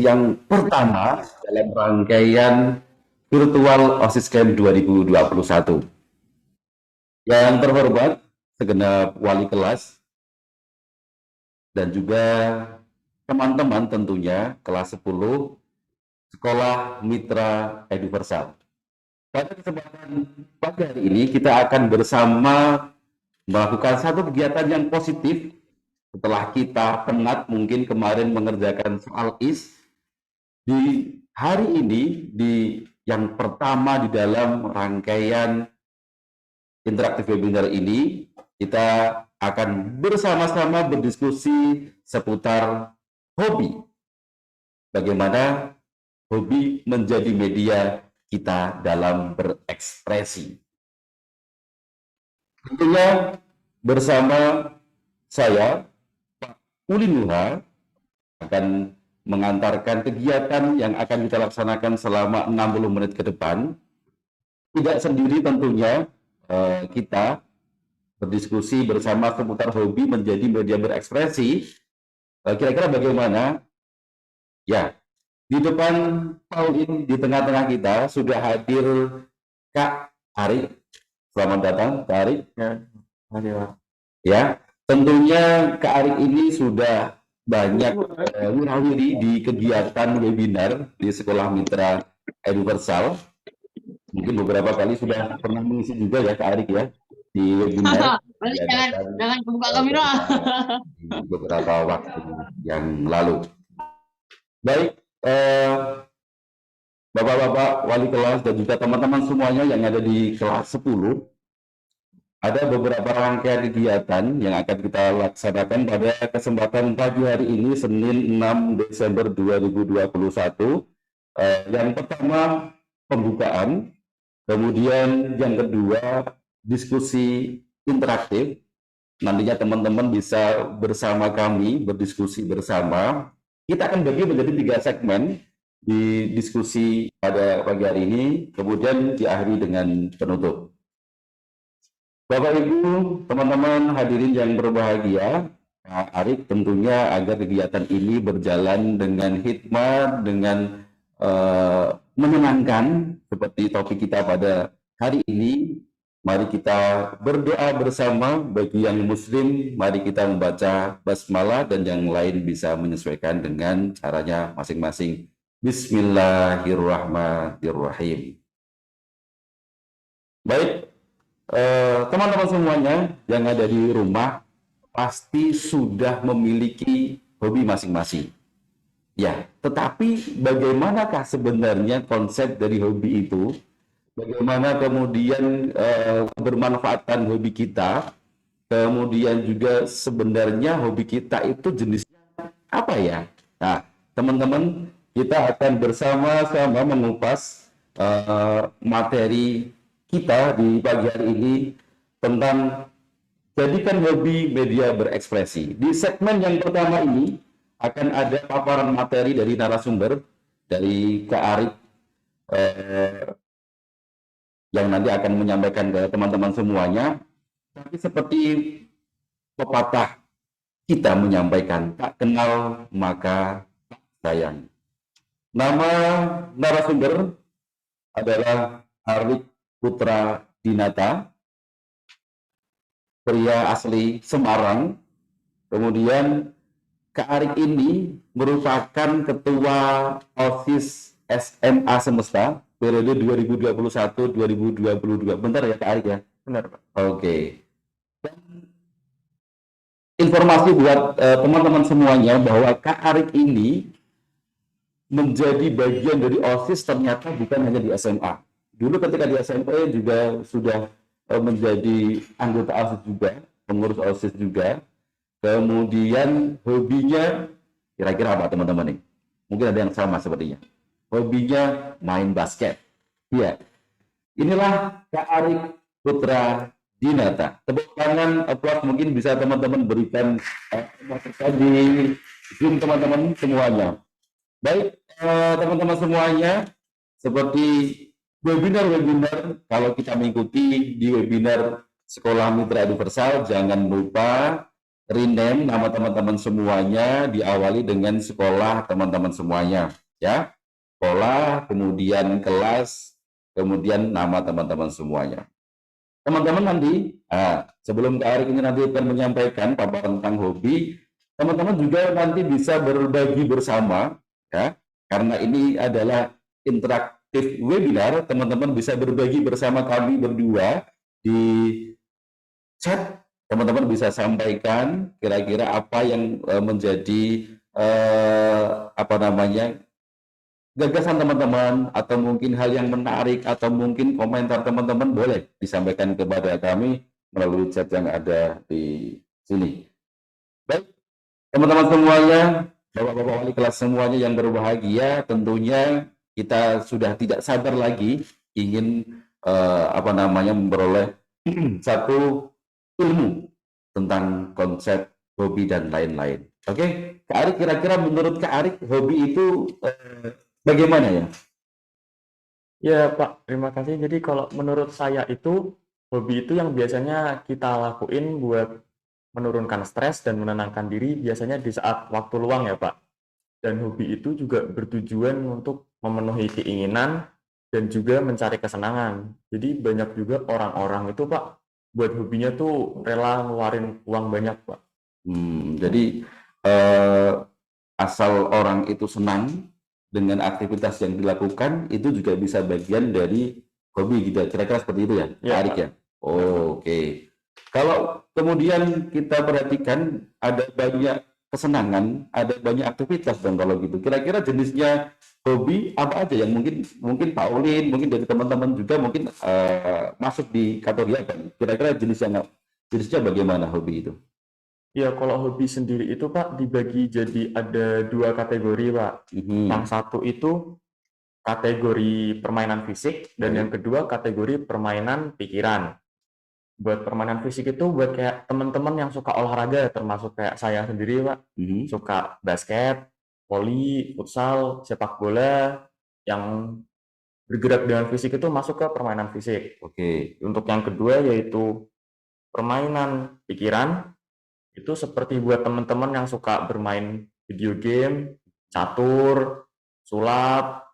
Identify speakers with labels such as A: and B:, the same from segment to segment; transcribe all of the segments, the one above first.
A: sesi yang pertama dalam rangkaian virtual OSIS Camp 2021. Yang terhormat segenap wali kelas dan juga teman-teman tentunya kelas 10 Sekolah Mitra Eduversal. Pada kesempatan pagi hari ini kita akan bersama melakukan satu kegiatan yang positif setelah kita penat mungkin kemarin mengerjakan soal IS. Di hari ini, di yang pertama di dalam rangkaian interaktif webinar ini, kita akan bersama-sama berdiskusi seputar hobi. Bagaimana hobi menjadi media kita dalam berekspresi. Tentunya bersama saya, Pak Uli Nuha, akan mengantarkan kegiatan yang akan kita laksanakan selama 60 menit ke depan. Tidak sendiri tentunya, kita berdiskusi bersama seputar hobi menjadi media berekspresi. Kira-kira bagaimana? Ya, di depan Pauline, di tengah-tengah kita sudah hadir Kak Arik. Selamat datang, Kak Arik. Ya, tentunya Kak Arik ini sudah banyak wirawiri di kegiatan webinar di Sekolah Mitra Eduversal. Mungkin beberapa kali sudah pernah mengisi juga ya Kak Arik ya di webinar.
B: Jangan buka kamera.
A: Di beberapa waktu yang lalu. Baik, Bapak-bapak wali kelas dan juga teman-teman semuanya yang ada di kelas 10, ada beberapa rangkaian kegiatan yang akan kita laksanakan pada kesempatan pagi hari ini, Senin 6 Desember 2021. Yang pertama, pembukaan. Kemudian yang kedua, diskusi interaktif. Nantinya teman-teman bisa bersama kami, berdiskusi bersama. Kita akan bagi menjadi 3 segmen di diskusi pada pagi hari ini, kemudian diakhiri dengan penutup. Bapak Ibu, teman-teman hadirin yang berbahagia, Pak Arik tentunya agar kegiatan ini berjalan dengan hikmat, dengan menyenangkan seperti topik kita pada hari ini. Mari kita berdoa bersama. Bagi yang muslim, mari kita membaca basmalah dan yang lain bisa menyesuaikan dengan caranya masing-masing. Bismillahirrahmanirrahim. Baik, teman-teman semuanya yang ada di rumah pasti sudah memiliki hobi masing-masing. Ya, tetapi bagaimanakah sebenarnya konsep dari hobi itu? Bagaimana kemudian bermanfaatan hobi kita? Kemudian juga sebenarnya hobi kita itu jenisnya apa ya? Nah, teman-teman, kita akan bersama-sama mengupas materi kita di pagi hari ini tentang jadikan hobi media berekspresi. Di segmen yang pertama ini akan ada paparan materi dari narasumber dari Kak Arik yang nanti akan menyampaikan ke teman-teman semuanya. Tapi seperti pepatah kita menyampaikan, tak kenal maka tak sayang. Nama narasumber adalah Arik Putra Dinata, pria asli Semarang. Kemudian Kak Arik ini merupakan ketua OSIS SMA Semesta periode 2021-2022. Bentar ya Kak Arik ya? Benar Pak. Oke. Dan informasi buat teman-teman semuanya bahwa Kak Arik ini menjadi bagian dari OSIS ternyata bukan hanya di SMA. Dulu ketika di SMP juga sudah menjadi anggota OSIS juga, pengurus OSIS juga. Kemudian hobinya kira-kira apa teman-teman nih? Mungkin ada yang sama sepertinya. Hobinya main basket. Iya. Inilah Kak Arik Putra Dinata. Tepuk tangan, applause mungkin bisa teman-teman berikan di Zoom teman-teman semuanya. Baik, teman-teman semuanya, seperti webinar-webinar, kalau kita mengikuti di webinar Sekolah Mitra Eduversal, jangan lupa rename nama teman-teman semuanya diawali dengan sekolah teman-teman semuanya, ya. Sekolah, kemudian kelas, kemudian nama teman-teman semuanya. Teman-teman nanti, sebelum Kak Arik ini nanti akan menyampaikan paparan tentang hobi, teman-teman juga nanti bisa berbagi bersama, ya, karena ini adalah interaktif webinar, teman-teman bisa berbagi bersama kami berdua di chat. Teman-teman bisa sampaikan kira-kira apa yang menjadi apa namanya gagasan teman-teman atau mungkin hal yang menarik atau mungkin komentar teman-teman boleh disampaikan kepada kami melalui chat yang ada di sini. Baik, teman-teman semuanya, Bapak-bapak wali kelas semuanya yang berbahagia, tentunya kita sudah tidak sabar lagi ingin apa namanya memperoleh satu ilmu tentang konsep hobi dan lain-lain. Oke, Kak Arik, kira-kira menurut Kak Arik hobi itu bagaimana ya?
C: Ya Pak, terima kasih. Jadi kalau menurut saya itu, hobi itu yang biasanya kita lakuin buat menurunkan stres dan menenangkan diri biasanya di saat waktu luang ya Pak. Dan hobi itu juga bertujuan untuk memenuhi keinginan dan juga mencari kesenangan. Jadi banyak juga orang-orang itu Pak, buat hobinya tuh rela ngeluarin uang banyak Pak.
A: Jadi asal orang itu senang dengan aktivitas yang dilakukan, itu juga bisa bagian dari hobi gitu. Kira-kira seperti itu ya,
C: Ya,
A: Arik ya? Oke. Kalau kemudian kita perhatikan ada banyak kesenangan, ada banyak aktivitas dong kalau gitu. Kira-kira jenisnya hobi apa aja yang mungkin Pauline, mungkin dari teman-teman juga mungkin masuk di kategori apa? Kira-kira jenisnya bagaimana hobi itu?
C: Ya, kalau hobi sendiri itu Pak dibagi jadi ada 2 kategori Pak. Yang satu itu kategori permainan fisik dan yang kedua kategori permainan pikiran. Buat permainan fisik itu buat kayak teman-teman yang suka olahraga termasuk kayak saya sendiri Pak. Suka basket, voli, futsal, sepak bola yang bergerak dengan fisik itu masuk ke permainan fisik.
A: Oke.
C: Untuk yang kedua yaitu permainan pikiran. Itu seperti buat teman-teman yang suka bermain video game, catur, sulap,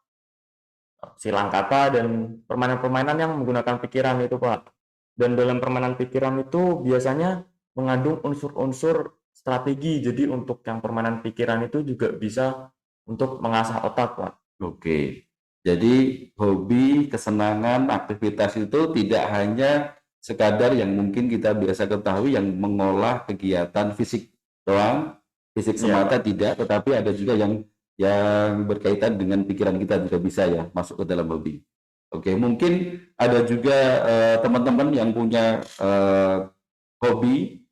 C: silang kata, dan permainan-permainan yang menggunakan pikiran itu Pak. Dan dalam permainan pikiran itu biasanya mengandung unsur-unsur strategi. Jadi untuk yang permainan pikiran itu juga bisa untuk mengasah otak Pak.
A: Oke. Jadi hobi, kesenangan, aktivitas itu tidak hanya sekadar yang mungkin kita biasa ketahui yang mengolah kegiatan fisik doang, fisik semata tidak, tetapi ada juga yang berkaitan dengan pikiran kita juga bisa ya masuk ke dalam hobi. Oke, mungkin ada juga teman-teman yang punya hobi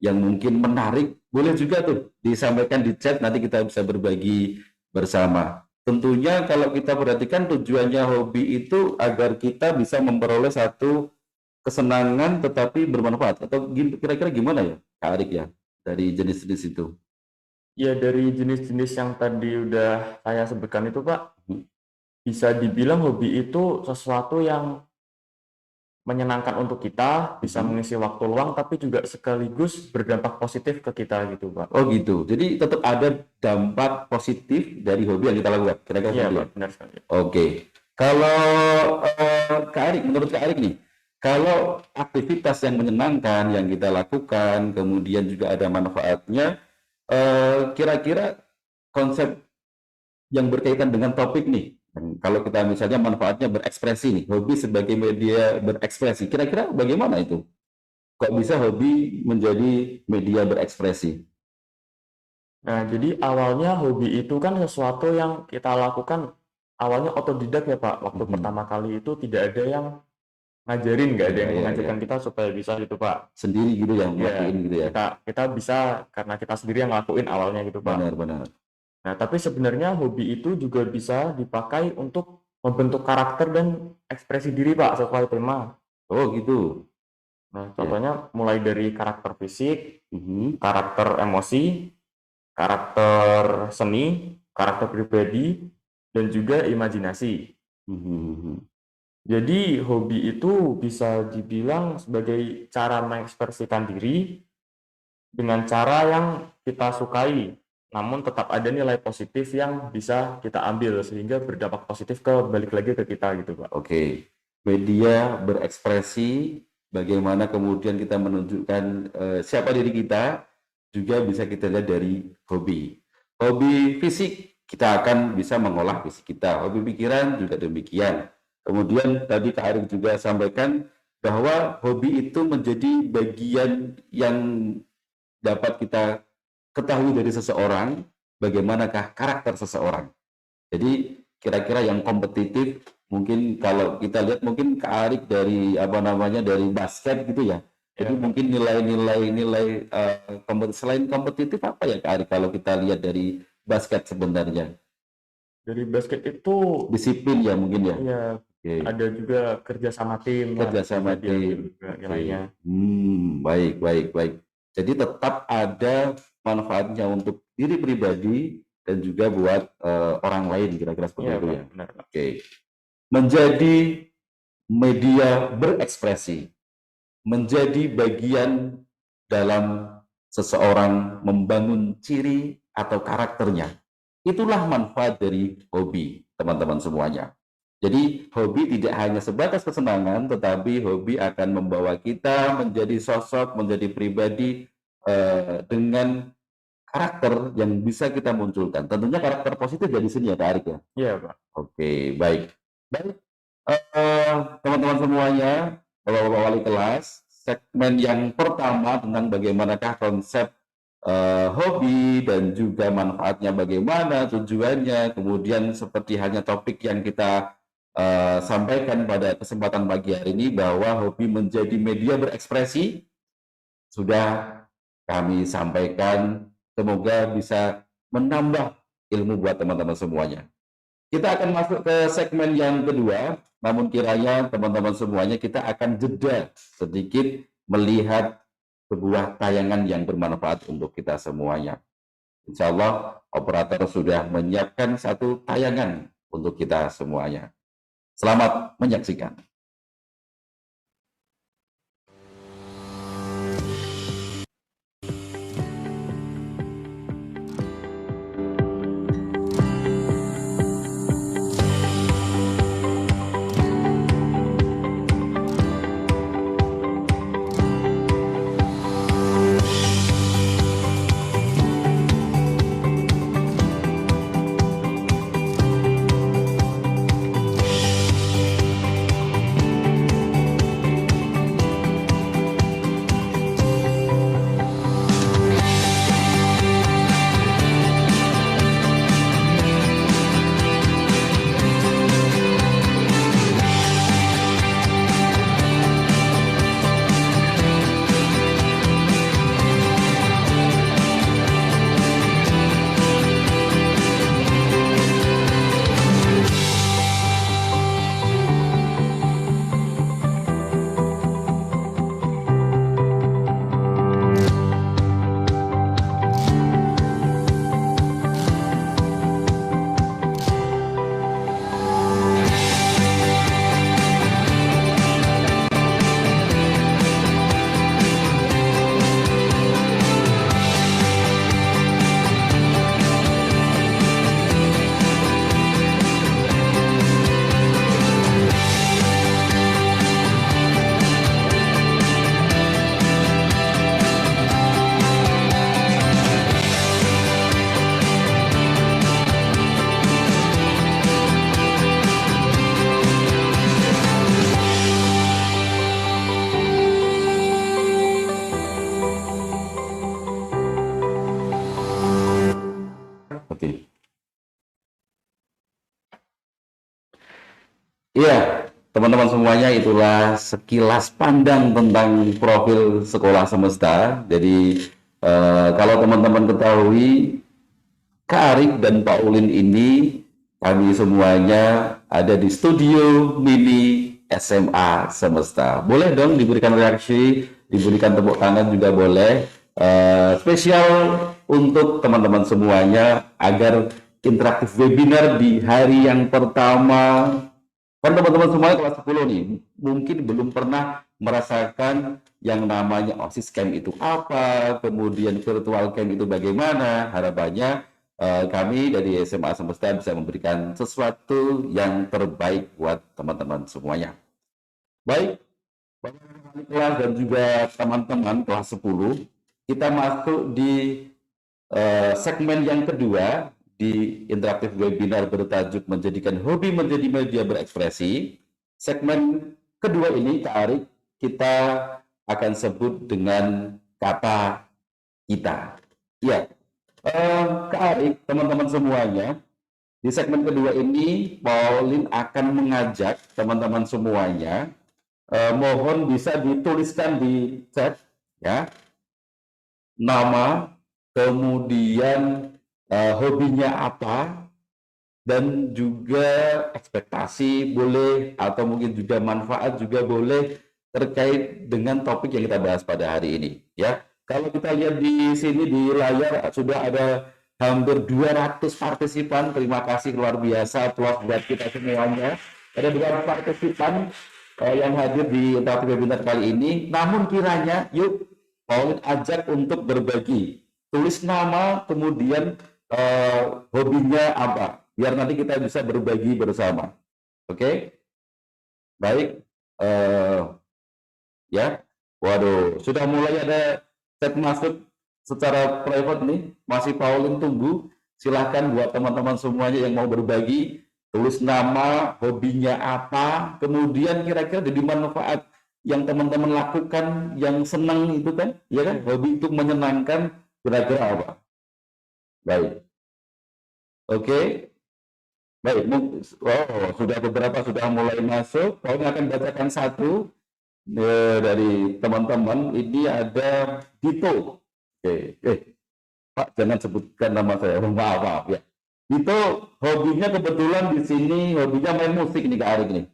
A: yang mungkin menarik, boleh juga tuh disampaikan di chat, nanti kita bisa berbagi bersama. Tentunya kalau kita perhatikan tujuannya hobi itu agar kita bisa memperoleh satu kesenangan tetapi bermanfaat, atau kira-kira gimana ya Kak Arik ya dari jenis-jenis itu?
C: Ya dari jenis-jenis yang tadi udah saya sebutkan itu Pak, bisa dibilang hobi itu sesuatu yang menyenangkan untuk kita, bisa mengisi waktu luang, tapi juga sekaligus berdampak positif ke kita gitu Pak.
A: Oh gitu, jadi tetap ada dampak positif dari hobi yang kita lakukan, kira-kira
C: Iya
A: seperti
C: Pak,
A: itu.
C: benar sekali.
A: Oke, kalau Kak Arik, menurut Kak Arik nih, kalau aktivitas yang menyenangkan yang kita lakukan, kemudian juga ada manfaatnya, kira-kira konsep yang berkaitan dengan topik nih, kalau kita misalnya manfaatnya berekspresi nih, hobi sebagai media berekspresi, kira-kira bagaimana itu? Kok bisa hobi menjadi media berekspresi?
C: Nah, jadi awalnya hobi itu kan sesuatu yang kita lakukan awalnya otodidak ya Pak. Waktu pertama kali itu tidak ada yang ngajarin, nggak ada yang mengajarkan kita supaya bisa gitu Pak.
A: Sendiri gitu ya, ngelakuin gitu ya?
C: Kita bisa karena kita sendiri yang ngelakuin awalnya gitu Pak.
A: Benar-benar.
C: Nah, tapi sebenarnya hobi itu juga bisa dipakai untuk membentuk karakter dan ekspresi diri Pak, sesuai tema.
A: Oh gitu.
C: Nah, contohnya mulai dari karakter fisik, karakter emosi, karakter seni, karakter pribadi, dan juga imajinasi. Jadi hobi itu bisa dibilang sebagai cara mengekspresikan diri dengan cara yang kita sukai, namun tetap ada nilai positif yang bisa kita ambil sehingga berdampak positif balik lagi ke kita gitu Pak.
A: Oke, media berekspresi, bagaimana kemudian kita menunjukkan siapa diri kita, juga bisa kita lihat dari hobi. Hobi fisik, kita akan bisa mengolah fisik kita. Hobi pikiran juga demikian. Kemudian tadi Kak Arif juga sampaikan bahwa hobi itu menjadi bagian yang dapat kita ketahui dari seseorang, bagaimanakah karakter seseorang. Jadi kira-kira yang kompetitif, mungkin kalau kita lihat mungkin Kak Arif dari dari basket gitu ya. Jadi mungkin nilai-nilai selain kompetitif apa ya Kak Arif kalau kita lihat dari basket sebenarnya?
C: Dari basket itu
A: Disiplin ya mungkin ya.
C: Iya, ada juga kerja sama tim.
A: Kerja sama tim.
C: Nilainya.
A: Baik. Jadi tetap ada manfaatnya untuk diri pribadi dan juga buat orang lain, kira-kira seperti itu ya.
C: Benar.
A: Oke. Menjadi media berekspresi, menjadi bagian dalam seseorang membangun ciri atau karakternya. Itulah manfaat dari hobi, teman-teman semuanya. Jadi hobi tidak hanya sebatas kesenangan, tetapi hobi akan membawa kita menjadi sosok, menjadi pribadi dengan karakter yang bisa kita munculkan. Tentunya karakter positif dari sini ya Kak Arik ya?
C: Iya Pak.
A: Oke, baik. Teman-teman semuanya, Bapak-Bapak Wali kelas, segmen yang pertama tentang bagaimanakah konsep hobi dan juga manfaatnya bagaimana, tujuannya, kemudian seperti hanya topik yang kita sampaikan pada kesempatan pagi hari ini bahwa hobi menjadi media berekspresi sudah kami sampaikan, semoga bisa menambah ilmu buat teman-teman semuanya. Kita akan masuk ke segmen yang kedua, namun kiranya teman-teman semuanya kita akan jeda sedikit melihat sebuah tayangan yang bermanfaat untuk kita semuanya. Insya Allah operator sudah menyiapkan satu tayangan untuk kita semuanya. Selamat menyaksikan. Iya, teman-teman semuanya, itulah sekilas pandang tentang profil Sekolah Semesta. Jadi kalau teman-teman ketahui, Kak Arik dan Pak Ulin ini, kami semuanya ada di studio mini SMA Semesta. Boleh dong diberikan reaksi, diberikan tepuk tangan juga boleh. Spesial untuk teman-teman semuanya agar interaktif webinar di hari yang pertama. Kan teman-teman semuanya kelas 10 nih, mungkin belum pernah merasakan yang namanya OSIS Camp itu apa, kemudian virtual camp itu bagaimana. Harapannya kami dari SMA Semesta bisa memberikan sesuatu yang terbaik buat teman-teman semuanya. Baik, Bapak kelas dan juga teman-teman kelas 10, kita masuk di segmen yang kedua di interaktif webinar bertajuk menjadikan hobi menjadi media berekspresi. Segmen kedua ini, Kak Arik, kita akan sebut dengan kata kita. Ya, Kak Arik, teman-teman semuanya, di segmen kedua ini, Pauline akan mengajak teman-teman semuanya, mohon bisa dituliskan di chat, ya, nama, kemudian hobinya apa, dan juga ekspektasi boleh, atau mungkin juga manfaat juga boleh terkait dengan topik yang kita bahas pada hari ini. Ya, kalau kita lihat di sini di layar sudah ada hampir 200 partisipan. Terima kasih luar biasa, plus buat kita semuanya. Ada 200 partisipan yang hadir di interaktif webinar kali ini. Namun kiranya, yuk Pauline ajak untuk berbagi. Tulis nama, kemudian hobinya apa, biar nanti kita bisa berbagi bersama. Oke? Baik. Ya. Waduh, sudah mulai ada chat masuk secara private nih. Masih Pauline tunggu. Silahkan buat teman-teman semuanya yang mau berbagi, tulis nama, hobinya apa, kemudian kira-kira jadi manfaat yang teman-teman lakukan, yang senang itu kan, ya kan, hobi itu menyenangkan, kira-kira apa? Baik. Oke. Baik, sudah beberapa sudah mulai masuk. Kau akan bacakan satu dari teman-teman. Ini ada Dito. Oke. Pak, jangan sebutkan nama saya. Maaf ya. Dito, hobinya kebetulan di sini, hobinya main musik nih Kak Arik nih.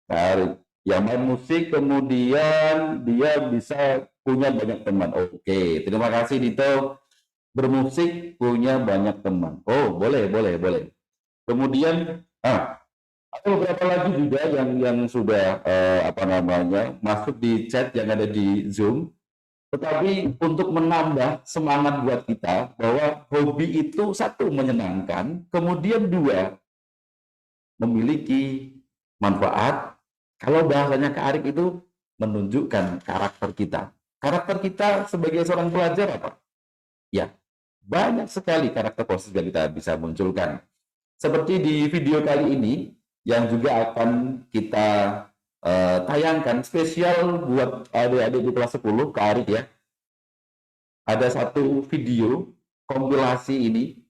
A: Kak Arik. Ya, main musik, kemudian dia bisa punya banyak teman. Oke, terima kasih Dito. Bermusik, punya banyak teman. Oh, boleh. Kemudian, ada beberapa lagi juga yang sudah masuk di chat yang ada di Zoom. Tetapi untuk menambah semangat buat kita bahwa hobi itu satu menyenangkan, kemudian dua memiliki manfaat. Kalau bahasanya Kak Arik itu menunjukkan karakter kita. Karakter kita sebagai seorang pelajar apa? Ya, banyak sekali karakter positif yang kita bisa munculkan. Seperti di video kali ini, yang juga akan kita tayangkan spesial buat adik-adik di kelas 10, Kak Arik ya. Ada satu video kompilasi ini,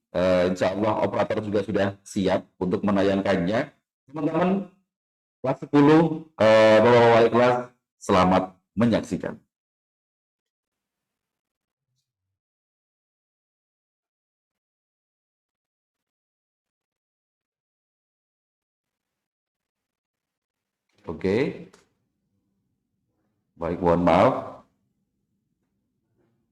A: insya Allah operator juga sudah siap untuk menayangkannya. Teman-teman kelas 10, Bapak Wali kelas, selamat menyaksikan. Oke. Baik, mohon maaf.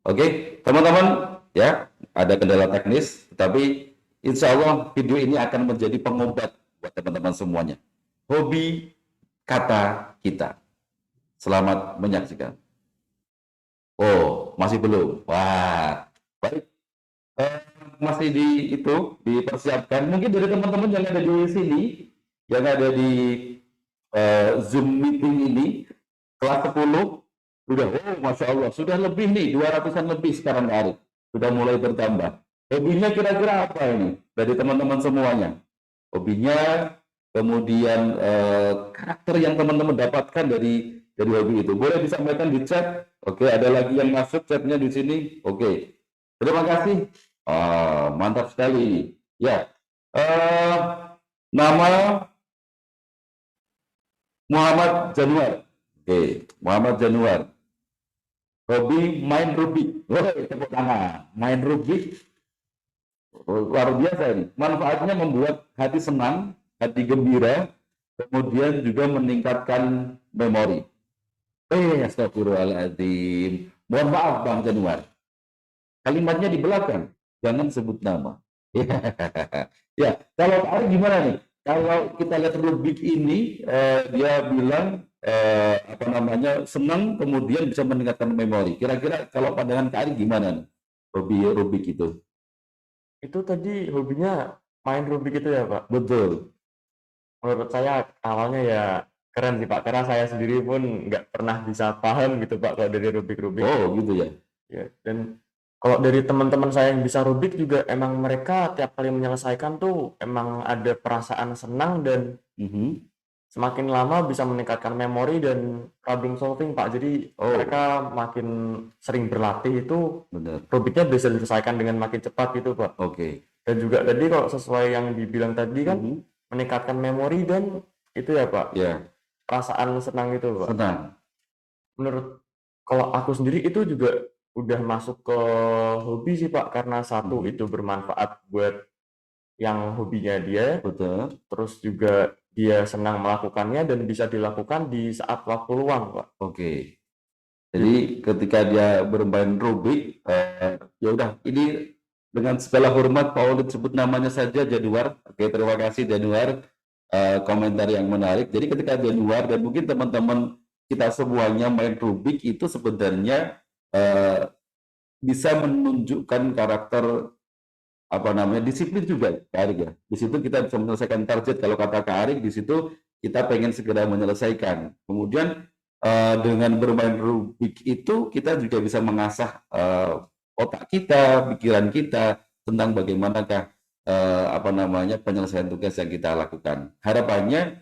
A: Oke, teman-teman, ya, ada kendala teknis, tetapi insya Allah video ini akan menjadi pengobat buat teman-teman semuanya. Hobi kata kita. Selamat menyaksikan. Oh, masih belum. Wah, baik. Masih dipersiapkan. Mungkin dari teman-teman yang ada di sini, yang ada di Zoom meeting ini, kelas 10, sudah, Masya Allah, sudah lebih nih, 200-an lebih sekarang hari. Sudah mulai bertambah. Hobinya kira-kira apa ini? Dari teman-teman semuanya. Hobinya, kemudian karakter yang teman-teman dapatkan dari hobi itu. Boleh disampaikan di chat. Oke, ada lagi yang masuk chatnya di sini. Oke, terima kasih. Mantap sekali. Ya, nama Muhammad Januar. Oke, Muhammad Januar. Hobi main rugby. Tepuk tangan. Main rugby. Luar biasa ini. Manfaatnya membuat hati senang, hati gembira, kemudian juga meningkatkan memori. Astagfirullahaladzim. Mohon maaf Bang Januar. Kalimatnya di belakang. Jangan sebut nama. Ya, kalau Pak Ari gimana nih? Kalau kita lihat Rubik ini, dia bilang apa namanya senang, kemudian bisa meningkatkan memori. Kira-kira kalau pandangan Kak Ari gimana nih? Hobi Rubik itu?
C: Itu tadi hobinya main Rubik itu ya, Pak?
A: Betul.
C: Menurut saya awalnya ya keren sih, Pak, karena saya sendiri pun nggak pernah bisa paham gitu, Pak, kalau dari Rubik-Rubik.
A: Oh, gitu ya.
C: Ya, dan kalau dari teman-teman saya yang bisa Rubik juga emang mereka tiap kali menyelesaikan tuh emang ada perasaan senang dan
A: Mhm.
C: semakin lama bisa meningkatkan memori dan problem solving, Pak. Jadi
A: Oh,
C: mereka makin sering berlatih itu
A: benar.
C: Rubiknya bisa diselesaikan dengan makin cepat gitu, Pak.
A: Oke.
C: Dan juga tadi kalau sesuai yang dibilang tadi kan
A: Mhm.
C: meningkatkan memori dan itu ya, Pak,
A: Ya,
C: perasaan senang itu, Pak.
A: senang.
C: Menurut kalau aku sendiri itu juga udah masuk ke hobi sih, Pak, karena satu
A: Mhm.
C: itu bermanfaat buat yang hobinya dia,
A: Betul.
C: terus juga dia senang melakukannya dan bisa dilakukan di saat waktu luang, Pak.
A: Oke.
C: Jadi
A: Jadi ketika dia bermain Rubik, ya udah ini dengan segala hormat Pak Ulid sebut namanya saja Januar. Oke, terima kasih Januar, komentar yang menarik. Jadi ketika Januar dan mungkin teman-teman kita semuanya main Rubik itu sebenarnya eh, bisa menunjukkan karakter apa namanya disiplin juga Kak Arik ya. Di situ kita bisa menyelesaikan target. Kalau kata Kak Arik di situ kita pengen segera menyelesaikan. Kemudian dengan bermain Rubik itu kita juga bisa mengasah otak kita, pikiran kita tentang bagaimanakah apa namanya penyelesaian tugas yang kita lakukan. Harapannya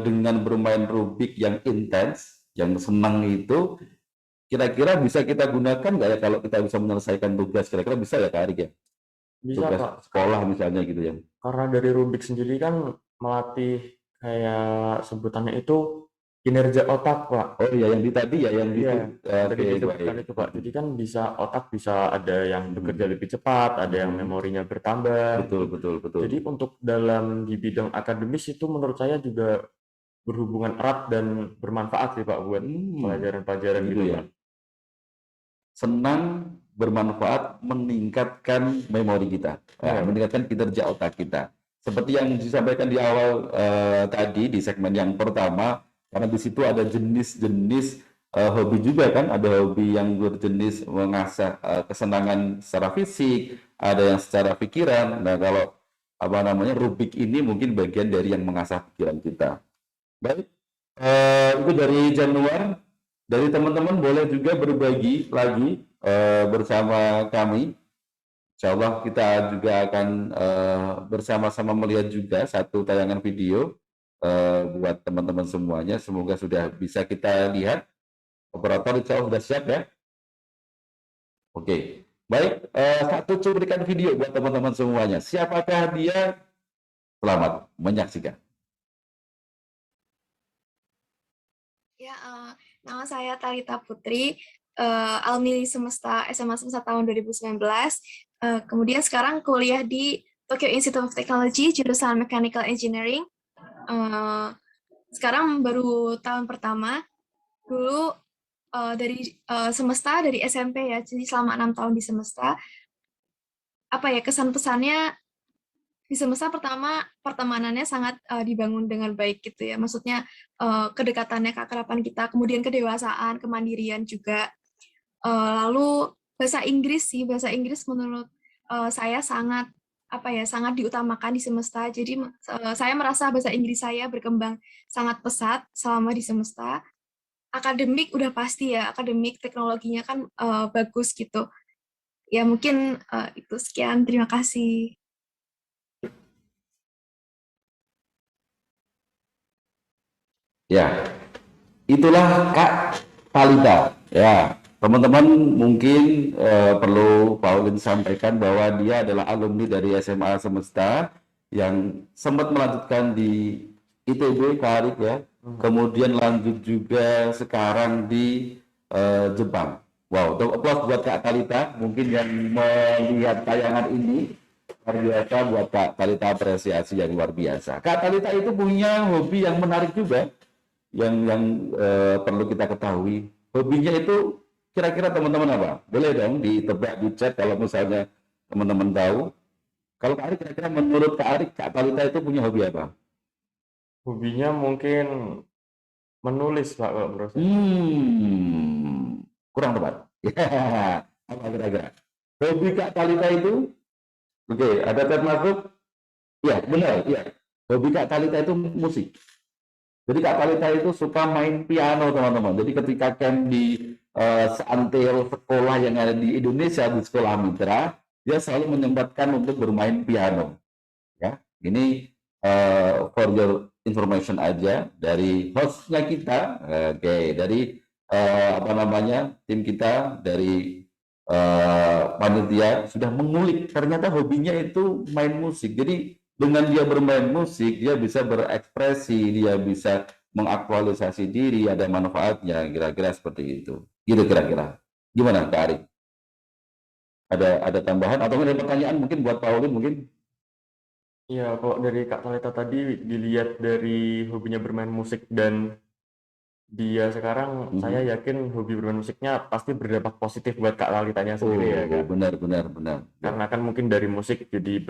A: dengan bermain Rubik yang intens, yang senang itu kira-kira bisa kita gunakan nggak ya kalau kita bisa menyelesaikan tugas? Kira-kira bisa ya Kak Arik ya?
C: bisa,
A: Tugas
C: Pak,
A: sekolah misalnya gitu ya.
C: karena dari Rubik sendiri kan melatih kayak sebutannya itu kinerja otak, Pak.
A: Oh iya yang di tadi ya yang
C: Iya,
A: itu.
C: yang
A: Oke,
C: tadi
A: baik.
C: disebutkan itu, Pak. Jadi kan bisa otak bisa ada yang bekerja lebih cepat, ada yang
A: Mhm.
C: memorinya bertambah
A: Betul,
C: gitu.
A: betul, betul.
C: Jadi untuk dalam di bidang akademis itu menurut saya juga berhubungan erat dan bermanfaat sih, Pak, buat pelajaran-pelajaran
A: Begitu
C: gitu,
A: ya.
C: Pak.
A: Senang, bermanfaat, meningkatkan memori kita,
C: Iya, Pak.
A: meningkatkan kinerja otak kita. Seperti yang disampaikan di awal tadi di segmen yang pertama, karena di situ ada jenis-jenis hobi juga kan, ada hobi yang berjenis mengasah kesenangan secara fisik, ada yang secara pikiran. Nah, kalau apa namanya Rubik ini mungkin bagian dari yang mengasah pikiran kita. Baik, itu dari Januar. Dari teman-teman boleh juga berbagi lagi bersama kami. Insya Allah kita juga akan bersama-sama melihat juga satu tayangan video buat teman-teman semuanya. Semoga sudah bisa kita lihat. Operator insya Allah sudah siap ya. Oke, baik. Satu cuplikan video buat teman-teman semuanya. Siapakah dia? Selamat menyaksikan.
D: Ya, nama saya Talita Putri, alumni Semesta SMA Semesta tahun 2019. Kemudian sekarang kuliah di Tokyo Institute of Technology, jurusan Mechanical Engineering. Sekarang baru tahun pertama. Dulu dari Semesta, dari SMP ya, jadi selama 6 tahun di Semesta. Apa ya, kesan-pesannya di Semesta pertama pertemanannya sangat dibangun dengan baik gitu ya. Maksudnya kedekatannya, keakraban kita, kemudian kedewasaan, kemandirian juga. Lalu bahasa Inggris menurut saya sangat apa ya, sangat diutamakan di Semesta. Jadi saya merasa bahasa Inggris saya berkembang sangat pesat selama di Semesta. Akademik udah pasti ya, akademik teknologinya kan bagus gitu. Ya mungkin itu sekian, terima kasih.
A: Ya, itulah Kak Talita. Ya, teman-teman mungkin perlu Paulin sampaikan bahwa dia adalah alumni dari SMA Semesta yang sempat melanjutkan di ITB Karik ya. Kemudian lanjut juga sekarang di Jepang. Wow, applause buat Kak Talita. Mungkin yang melihat tayangan ini luar biasa buat Kak Talita, apresiasi yang luar biasa. Kak Talita itu punya hobi yang menarik juga yang perlu kita ketahui. Hobinya itu kira-kira teman-teman apa? Boleh dong ditebak di chat kalau misalnya teman-teman tahu. Kalau Kak Arik, kira-kira menurut Kak Arik, Kak Talita itu punya hobi apa?
C: Hobinya mungkin menulis Pak kalau menurut saya.
A: Kurang tepat. Ya, apa kira-kira? Hobi Kak Talita itu, oke, ada termasuk, ya benar, ya. Hobi Kak Talita itu musik. Jadi Kak Talita itu suka main piano, teman-teman. Jadi ketika camp di seantero sekolah yang ada di Indonesia, di sekolah mitra, dia selalu menyempatkan untuk bermain piano. Ya, ini for your information aja dari hostnya kita, oke, dari apa namanya tim kita dari panitia sudah mengulik ternyata hobinya itu main musik. Jadi dengan dia bermain musik, dia bisa berekspresi, dia bisa mengaktualisasi diri, ada manfaatnya, kira-kira seperti itu. Gitu kira-kira. Gimana Kak Ari? Ada tambahan atau ada pertanyaan mungkin buat Pauline mungkin?
C: Iya, kalau dari Kak Talita tadi dilihat dari hobinya bermain musik dan dia sekarang, saya yakin hobi bermain musiknya pasti berdampak positif buat Kak Talitanya sendiri ya Kak.
A: Benar. Ya.
C: Karena kan mungkin dari musik jadi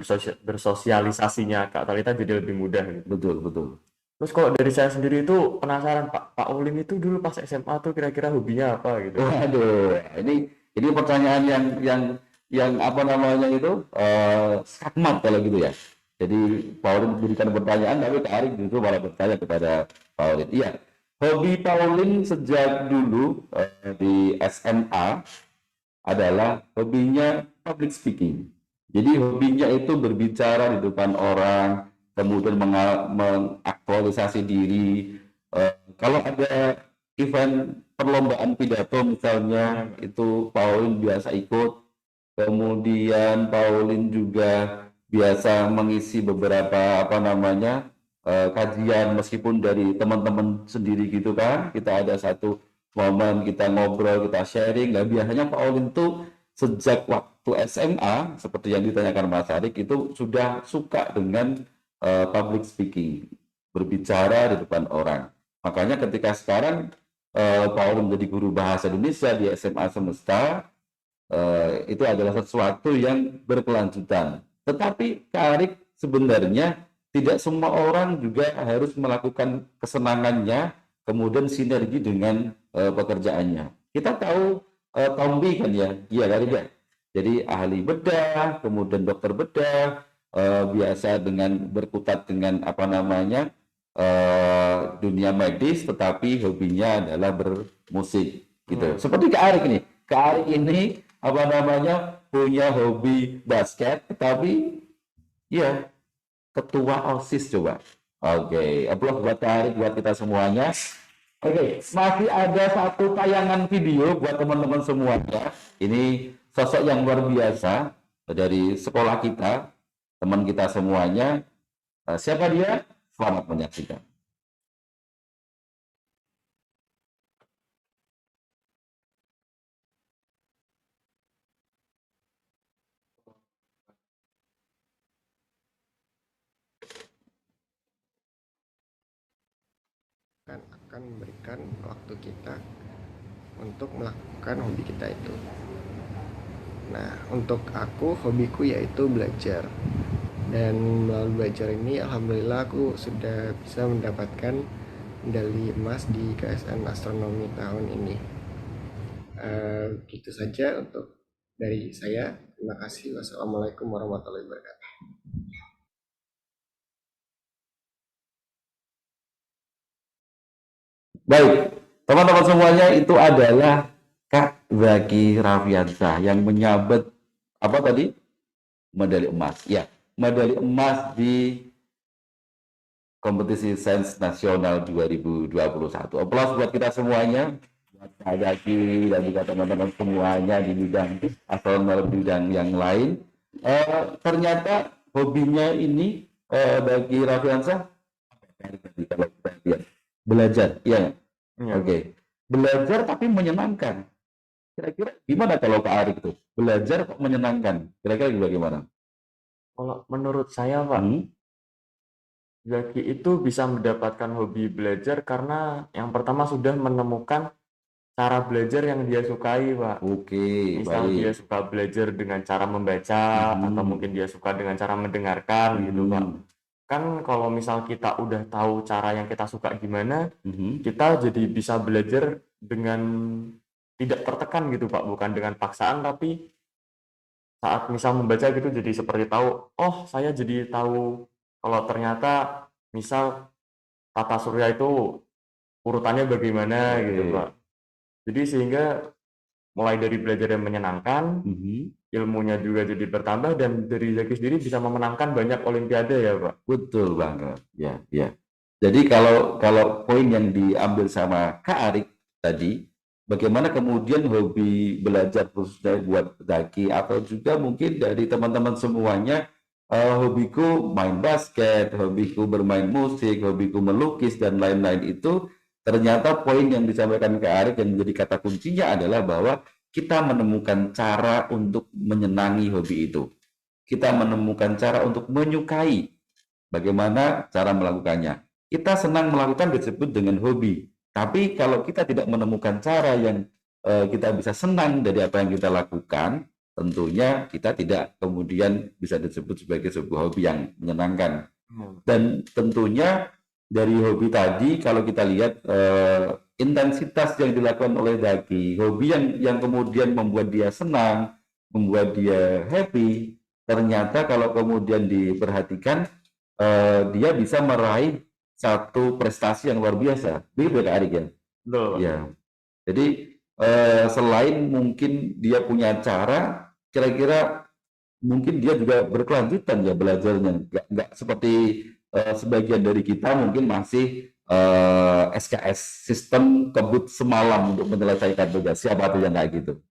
C: bersosialisasinya Kak Talita jadi lebih mudah gitu.
A: Betul.
C: Terus kalau dari saya sendiri itu penasaran Pak Ulin itu dulu pas SMA tuh kira-kira hobinya apa gitu.
A: Waduh, ini pertanyaan yang apa namanya itu skakmat kalau gitu ya. Jadi Pauline berikan pertanyaan, tapi Kak Arik justru malah bertanya kepada Pauline. Iya, hobi Pauline sejak dulu di SMA adalah hobinya public speaking. Jadi hobinya itu berbicara di depan orang, kemudian mengaktualisasi diri. Kalau ada event perlombaan pidato misalnya, itu Pauline biasa ikut. Kemudian Pauline juga biasa mengisi beberapa apa namanya kajian meskipun dari teman-teman sendiri gitu kan. Kita ada satu momen kita ngobrol, kita sharing. Nah, biasanya Pauline tuh sejak waktu SMA seperti yang ditanyakan Mas Arik itu sudah suka dengan public speaking, berbicara di depan orang. Makanya ketika sekarang Pauline menjadi guru bahasa Indonesia di SMA Semesta, itu adalah sesuatu yang berkelanjutan. Tetapi Kak Arik sebenarnya tidak semua orang juga harus melakukan kesenangannya kemudian sinergi dengan pekerjaannya. Kita tahu Tommy kan ya, iya kan ya. Jadi ahli bedah, kemudian dokter bedah, biasa dengan berkutat dengan apa namanya dunia medis, tetapi hobinya adalah bermusik gitu. Seperti Kak Arik ini. Kak Arik ini apa namanya punya hobi basket, tapi ya ketua OSIS coba. Oke, aplaus buat Kak Arik, buat kita semuanya. Oke, masih ada satu tayangan video buat teman-teman semuanya. Ini sosok yang luar biasa dari sekolah kita, teman kita semuanya. Siapa dia? Selamat menyaksikan.
E: Akan memberikan waktu kita untuk melakukan hobi kita itu. Nah, untuk aku, hobiku yaitu belajar. Dan melalui belajar ini, alhamdulillah aku sudah bisa mendapatkan medali emas di KSN Astronomi tahun ini. Gitu saja untuk dari saya. Terima kasih. Wassalamualaikum warahmatullahi wabarakatuh.
A: Baik, teman-teman semuanya, itu adalah Kak Zaki Rafiansyah yang menyabet apa tadi? Medali emas. Ya, medali emas di kompetisi sains nasional 2021. Aplaus buat kita semuanya, buat Kak Zaki dan juga teman-teman semuanya di bidang astronomi, bidang yang lain. Ternyata hobinya ini bagi Rafiansyah kalau kita lihat belajar, iya. Oke. Belajar tapi menyenangkan. Kira-kira gimana kalau Pak Arik itu? Belajar kok menyenangkan. Kira-kira gimana?
C: Kalau menurut saya Pak, Zaki itu bisa mendapatkan hobi belajar karena yang pertama sudah menemukan cara belajar yang dia sukai, Pak.
A: Oke,
C: Misal dia
A: baik.
C: suka belajar dengan cara membaca, atau mungkin dia suka dengan cara mendengarkan gitu, Pak. Kan kalau misal kita udah tahu cara yang kita suka gimana, kita jadi bisa belajar dengan tidak tertekan gitu, Pak. Bukan dengan paksaan, tapi saat misal membaca gitu jadi seperti tahu, oh saya jadi tahu kalau ternyata misal tata surya itu urutannya bagaimana gitu,
A: Oke.
C: Pak. Jadi sehingga mulai dari belajar yang menyenangkan, ilmunya juga jadi bertambah, dan dari Zaki sendiri bisa memenangkan banyak olimpiade ya, Pak.
A: Betul banget. Ya, ya. Jadi kalau poin yang diambil sama Kak Arik tadi, bagaimana kemudian hobi belajar khususnya buat Zaki atau juga mungkin dari teman-teman semuanya, hobiku main basket, hobiku bermain musik, hobiku melukis dan lain-lain itu ternyata poin yang disampaikan Kak Arik yang menjadi kata kuncinya adalah bahwa kita menemukan cara untuk menyenangi hobi itu. Kita menemukan cara untuk menyukai bagaimana cara melakukannya. Kita senang melakukan disebut dengan hobi. Tapi kalau kita tidak menemukan cara yang kita bisa senang dari apa yang kita lakukan, tentunya kita tidak kemudian bisa disebut sebagai sebuah hobi yang menyenangkan. Dan tentunya dari hobi tadi, kalau kita lihat intensitas yang dilakukan oleh Zaki, hobi yang kemudian membuat dia senang, membuat dia happy, ternyata kalau kemudian diperhatikan, dia bisa meraih satu prestasi yang luar biasa. Begitu ya Kak Arik ya?
C: Betul, Pak.
A: Ya. Jadi selain mungkin dia punya cara, kira-kira mungkin dia juga berkelanjutan ya belajarnya. Nggak seperti sebagian dari kita mungkin masih SKS, sistem kebut semalam untuk menyelesaikan tugas. Siapa tuh yang kayak gitu?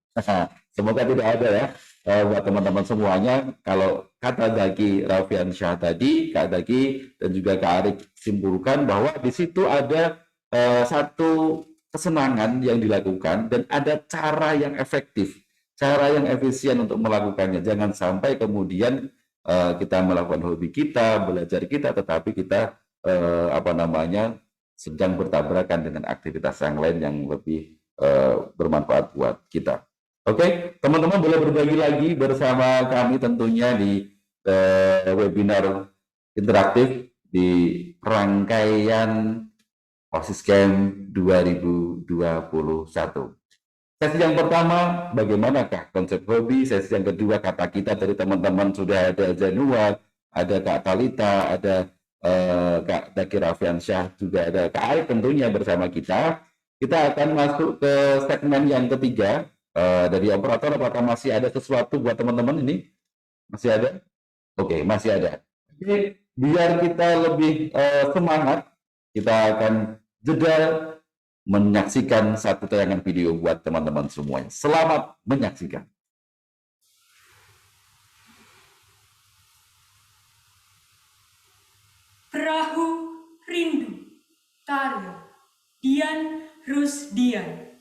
A: Semoga tidak ada ya. Buat teman-teman semuanya, kalau kata Zaki Raffiansyah tadi, Kak Zaki dan juga Kak Arik simpulkan bahwa di situ ada satu kesenangan yang dilakukan dan ada cara yang efektif, cara yang efisien untuk melakukannya. Jangan sampai kemudian kita melakukan hobi kita, belajar kita, tetapi kita sedang bertabrakan dengan aktivitas yang lain yang lebih bermanfaat buat kita. Oke, teman-teman boleh berbagi lagi bersama kami tentunya di webinar interaktif di rangkaian OSIS Camp 2021. Sesi yang pertama, bagaimanakah konsep hobi? Sesi yang kedua, kata kita dari teman-teman sudah ada Zanua, ada Kak Talita, ada Kak Zaki Raffiansyah, juga ada Kak Aik tentunya bersama kita. Kita akan masuk ke segmen yang ketiga. Dari operator, apakah masih ada sesuatu buat teman-teman ini? Masih ada? Oke, masih ada. Jadi, biar kita lebih semangat, kita akan jeda menyaksikan satu tayangan video buat teman-teman semuanya. Selamat menyaksikan.
F: Perahu Rindu, karya Dian Rusdian.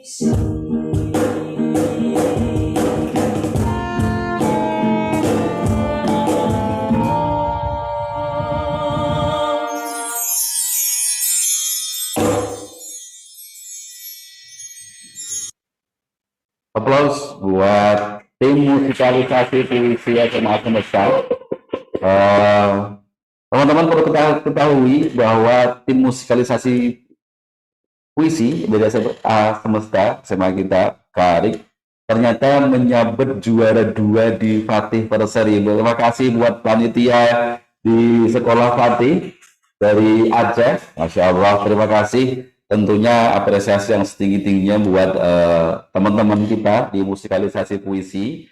A: Aplaus buat tim musikalisasi puisi SMA Semesta. Teman-teman perlu ketahui bahwa tim musikalisasi puisi dari SMA Semesta, SMA kita, Karik, ternyata menyabet juara 2 di Fatih Perseri. Terima kasih buat panitia di Sekolah Fatih dari Aceh. Masya Allah, terima kasih. Tentunya apresiasi yang setinggi-tingginya buat teman-teman kita di musikalisasi puisi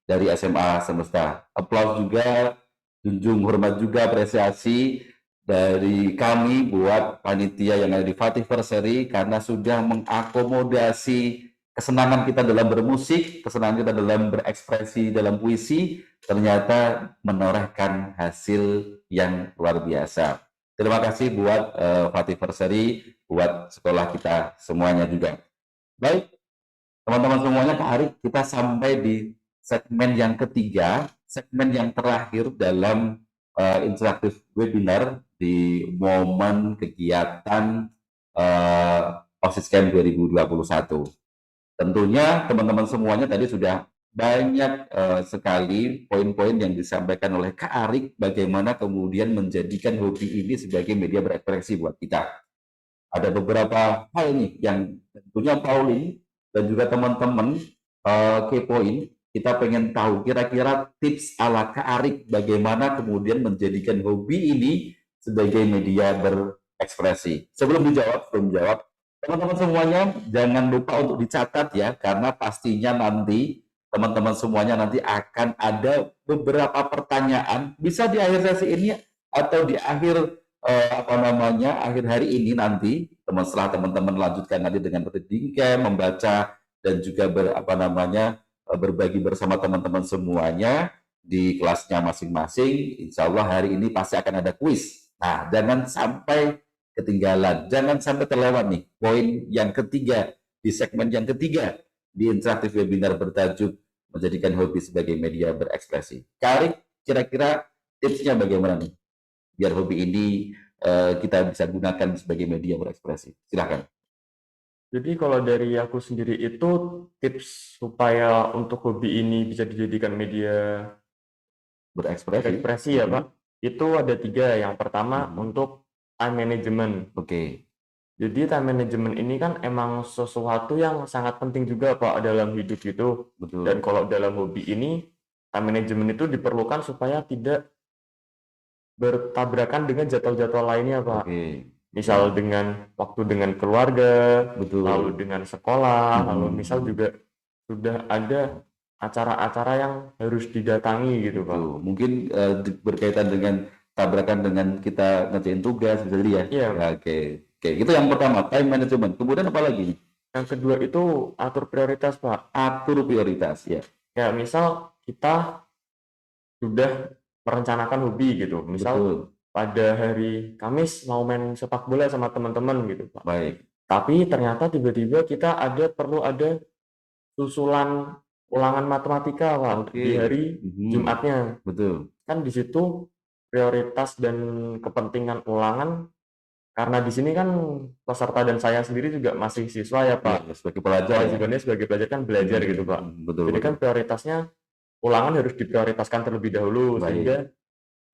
A: dari SMA Semesta. Aplaus juga, junjung hormat juga, apresiasi dari kami buat panitia yang ada di Fatih Perseri karena sudah mengakomodasi kesenangan kita dalam bermusik, kesenangan kita dalam berekspresi dalam puisi, ternyata menorehkan hasil yang luar biasa. Terima kasih buat Fatih Perseri, buat sekolah kita semuanya juga. Baik, teman-teman semuanya, Kak Arik, kita sampai di segmen yang ketiga, segmen yang terakhir dalam interaktif webinar di momen kegiatan OSIS Camp 2021. Tentunya teman-teman semuanya tadi sudah banyak sekali poin-poin yang disampaikan oleh Kak Arik bagaimana kemudian menjadikan hobi ini sebagai media berekspresi buat kita. Ada beberapa hal nih yang tentunya Pauline dan juga teman-teman kepoin. Kita pengen tahu kira-kira tips ala Kak Arik bagaimana kemudian menjadikan hobi ini sebagai media berekspresi. Sebelum dijawab, teman-teman semuanya jangan lupa untuk dicatat ya, karena pastinya nanti teman-teman semuanya nanti akan ada beberapa pertanyaan, bisa di akhir sesi ini atau di akhir akhir hari ini nanti, setelah teman-teman lanjutkan nanti dengan reading camp, membaca dan juga berbagi bersama teman-teman semuanya di kelasnya masing-masing. Insya Allah hari ini pasti akan ada kuis. Nah, jangan sampai ketinggalan, jangan sampai terlewat nih poin yang ketiga di segmen yang ketiga di interaktif webinar bertajuk menjadikan hobi sebagai media berekspresi. Karik, kira-kira tipsnya bagaimana nih biar hobi ini kita bisa gunakan sebagai media berekspresi? Silakan.
C: Jadi kalau dari aku sendiri itu tips supaya untuk hobi ini bisa dijadikan media berekspresi ya Pak, itu ada 3. Yang pertama untuk time management.
A: Oke.
C: Jadi time management ini kan emang sesuatu yang sangat penting juga Pak dalam hidup itu.
A: Betul.
C: Dan kalau dalam hobi ini time management itu diperlukan supaya tidak bertabrakan dengan jadwal-jadwal lainnya Pak.
A: Oke.
C: Misal dengan waktu dengan keluarga,
A: Betul.
C: lalu dengan sekolah, lalu misal juga sudah ada acara-acara yang harus didatangi gitu Pak.
A: Mungkin berkaitan dengan tabrakan dengan kita ngerjain tugas, bisa jadi ya?
C: Iya.
A: Ya, oke, itu yang pertama, time management. Kemudian apa lagi nih?
C: Yang kedua itu atur prioritas Pak.
A: Atur prioritas, ya.
C: Ya misal kita sudah merencanakan hobi gitu. Misal
A: Betul.
C: pada hari Kamis mau main sepak bola sama teman-teman gitu Pak.
A: Baik.
C: Tapi ternyata tiba-tiba kita perlu ada susulan ulangan matematika Pak di hari Jumatnya.
A: Betul.
C: Kan di situ prioritas dan kepentingan ulangan, karena di sini kan peserta dan saya sendiri juga masih siswa ya Pak.
A: Ya, sebagai pelajar.
C: Kewajibannya sebagai pelajar kan belajar gitu Pak.
A: Betul.
C: Jadi kan prioritasnya ulangan harus diprioritaskan terlebih dahulu.
A: Baik.
C: Sehingga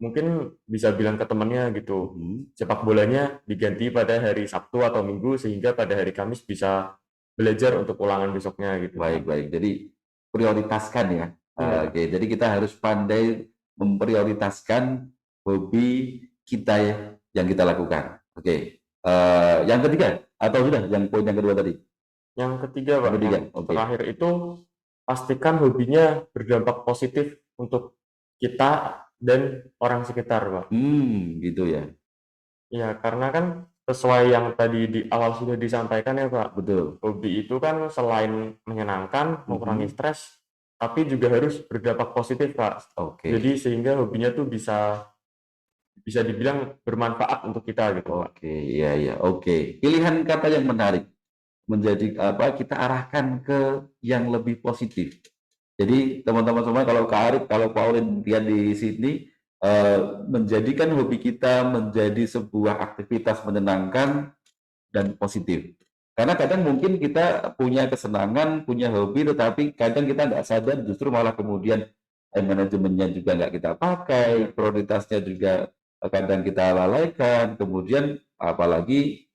C: mungkin bisa bilang ke temannya gitu, sepak bolanya diganti pada hari Sabtu atau Minggu sehingga pada hari Kamis bisa belajar untuk ulangan besoknya gitu.
A: Baik. Jadi prioritaskan ya.
C: Iya.
A: Oke, jadi kita harus pandai memprioritaskan hobi kita yang kita lakukan. Oke. Yang ketiga atau sudah yang poin yang kedua tadi?
C: Yang ketiga Pak, yang
A: Oke.
C: terakhir itu pastikan hobinya berdampak positif untuk kita dan orang sekitar Pak.
A: Gitu ya.
C: Ya, karena kan sesuai yang tadi di awal sudah disampaikan ya Pak.
A: Betul.
C: Hobi itu kan selain menyenangkan, mengurangi stres, tapi juga harus berdampak positif Pak.
A: Oke.
C: Jadi sehingga hobinya tuh bisa dibilang bermanfaat untuk kita gitu Pak.
A: Oke, iya. Oke. Pilihan kata yang menarik. kita arahkan ke yang lebih positif. Jadi teman-teman semua, kalau Kak Arif, kalau Pauline lihat di sini, menjadikan hobi kita menjadi sebuah aktivitas menyenangkan dan positif. Karena kadang mungkin kita punya kesenangan, punya hobi, tetapi kadang kita nggak sadar, justru malah kemudian manajemennya juga nggak kita pakai, prioritasnya juga kadang kita lalaikan, kemudian apalagi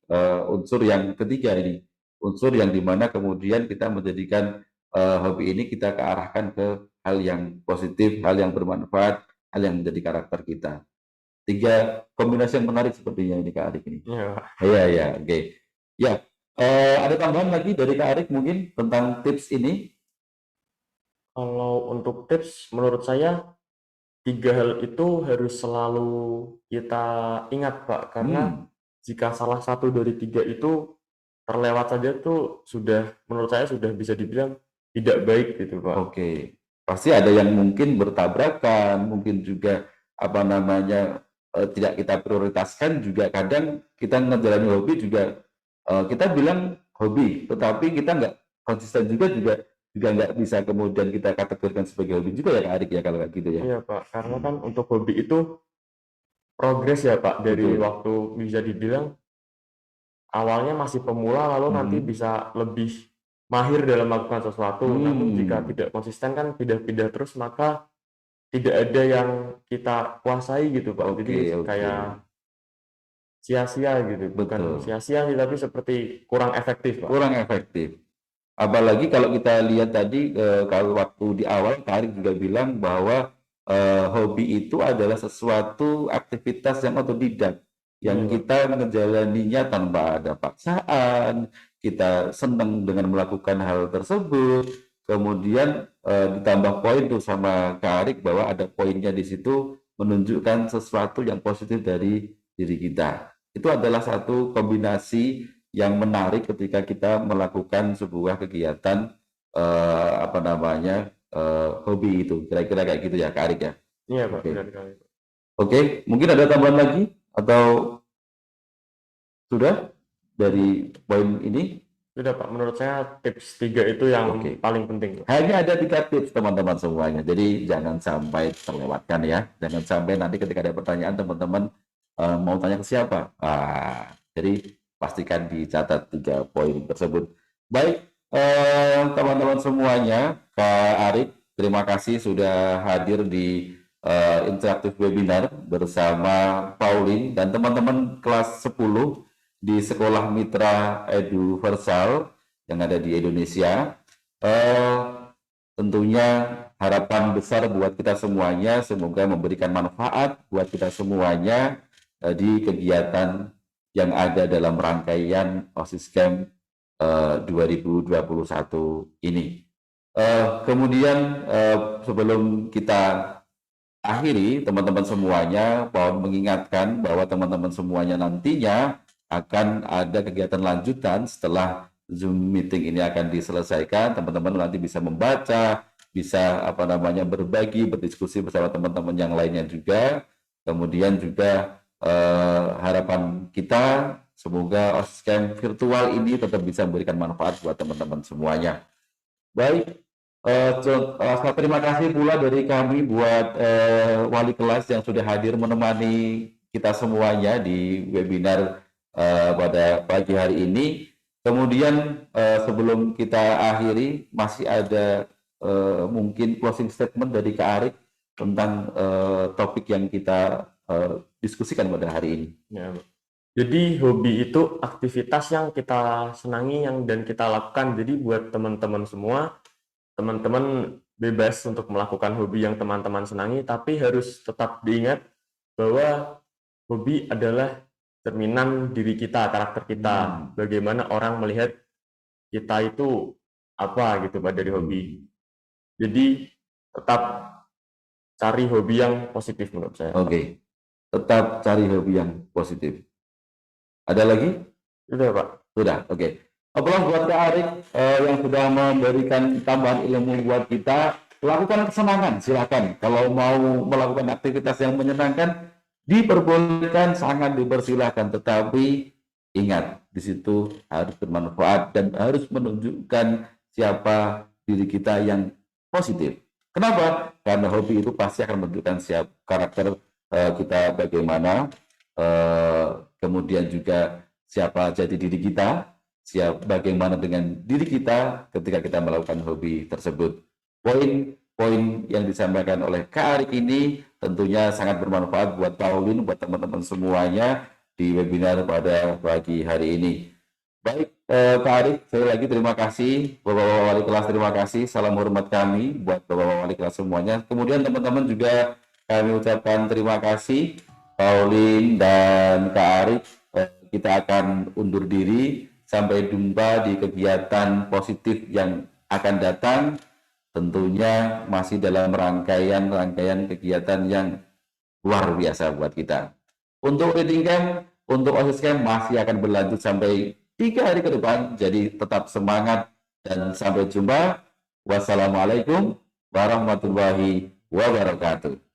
A: unsur yang ketiga ini, unsur yang dimana kemudian kita menjadikan hobi ini kita kearahkan ke hal yang positif, hal yang bermanfaat, hal yang menjadi karakter kita. 3 kombinasi yang menarik sepertinya ini Kak Arif ini.
C: Iya.
A: Iya, oke. Ya, ada tambahan lagi dari Kak Arif mungkin tentang tips ini?
C: Kalau untuk tips, menurut saya 3 hal itu harus selalu kita ingat, Pak. Karena jika salah satu dari 3 itu terlewat saja tuh sudah, menurut saya sudah bisa dibilang tidak baik gitu, Pak.
A: Oke. Pasti ada yang mungkin bertabrakan, mungkin juga tidak kita prioritaskan, juga kadang kita ngejalanin hobi juga kita bilang hobi, tetapi kita nggak konsisten juga nggak bisa kemudian kita kategorikan sebagai hobi juga ya Kak Arik ya, kalau kayak gitu ya.
C: Iya Pak, karena kan untuk hobi itu progres ya Pak, dari waktu bisa dibilang awalnya masih pemula, lalu nanti bisa lebih mahir dalam melakukan sesuatu. Namun jika tidak konsisten kan pindah-pindah terus, maka tidak ada yang kita kuasai gitu Pak. Jadi kayak sia-sia gitu, bukan sia-sia tapi seperti kurang efektif Pak.
A: Kurang efektif. Apalagi kalau kita lihat tadi, kalau waktu di awal Kak Arik juga bilang bahwa hobi itu adalah sesuatu aktivitas yang otodidak, yang kita menjalaninya tanpa ada paksaan, kita senang dengan melakukan hal tersebut. Kemudian ditambah poin tuh sama Kak Arik bahwa ada poinnya di situ menunjukkan sesuatu yang positif dari diri kita. Itu adalah satu kombinasi yang menarik ketika kita melakukan sebuah kegiatan hobi itu. Kira-kira kayak gitu ya Kak Arik ya.
C: Iya Pak, benar sekali.
A: Oke, mungkin ada tambahan lagi atau sudah dari poin ini?
C: Sudah Pak, menurut saya tips 3 itu yang paling penting.
A: Hanya ada 3 tips teman-teman semuanya, jadi jangan sampai terlewatkan ya. Jangan sampai nanti ketika ada pertanyaan teman-teman mau tanya ke siapa. Jadi pastikan dicatat 3 poin tersebut. Baik, teman-teman semuanya, Kak Arik, terima kasih sudah hadir di interaktif webinar bersama Pauline dan teman-teman kelas 10 di Sekolah Mitra Eduversal yang ada di Indonesia. Tentunya harapan besar buat kita semuanya, semoga memberikan manfaat buat kita semuanya di kegiatan yang ada dalam rangkaian OSIS Camp 2021 ini. Kemudian sebelum kita akhiri, teman-teman semuanya, Paul mengingatkan bahwa teman-teman semuanya nantinya akan ada kegiatan lanjutan setelah Zoom meeting ini akan diselesaikan. Teman-teman nanti bisa membaca, bisa berbagi, berdiskusi bersama teman-teman yang lainnya juga. Kemudian juga harapan kita semoga OSIS Camp virtual ini tetap bisa memberikan manfaat buat teman-teman semuanya. Baik, terima kasih pula dari kami buat wali kelas yang sudah hadir menemani kita semuanya di webinar pada pagi hari ini. Kemudian sebelum kita akhiri, masih ada mungkin closing statement dari Kak Arik tentang topik yang kita diskusikan pada hari ini.
C: Ya, jadi hobi itu aktivitas yang kita senangi dan kita lakukan. Jadi buat teman-teman semua, teman-teman bebas untuk melakukan hobi yang teman-teman senangi, tapi harus tetap diingat bahwa hobi adalah cerminan diri kita, karakter kita. Bagaimana orang melihat kita itu apa gitu Pak dari hobi. Jadi tetap cari hobi yang positif menurut saya.
A: Oke. Tetap cari hobi yang positif. Ada lagi?
C: Sudah Pak.
A: Sudah, oke. Aplaus buat Kak Arik yang sudah memberikan tambahan ilmu buat kita. Lakukan kesenangan, silakan. Kalau mau melakukan aktivitas yang menyenangkan, diperbolehkan, sangat dipersilahkan. Tetapi ingat, di situ harus bermanfaat dan harus menunjukkan siapa diri kita yang positif. Kenapa? Karena hobi itu pasti akan menunjukkan karakter kita bagaimana, kemudian juga siapa jati diri kita, bagaimana dengan diri kita ketika kita melakukan hobi tersebut. Poin-poin yang disampaikan oleh Kak Arik ini tentunya sangat bermanfaat buat Pauline, buat teman-teman semuanya di webinar pada pagi hari ini. Baik, Kak Arik, sekali lagi terima kasih. Bapak-bapak wali kelas, terima kasih. Salam hormat kami buat bapak-bapak wali kelas semuanya. Kemudian teman-teman juga kami ucapkan terima kasih, Pauline dan Kak Arik. Kita akan undur diri. Sampai jumpa di kegiatan positif yang akan datang. Tentunya masih dalam rangkaian kegiatan yang luar biasa buat kita. Untuk reading camp, untuk OSIS camp masih akan berlanjut sampai 3 hari ke depan. Jadi tetap semangat dan sampai jumpa. Wassalamualaikum warahmatullahi wabarakatuh.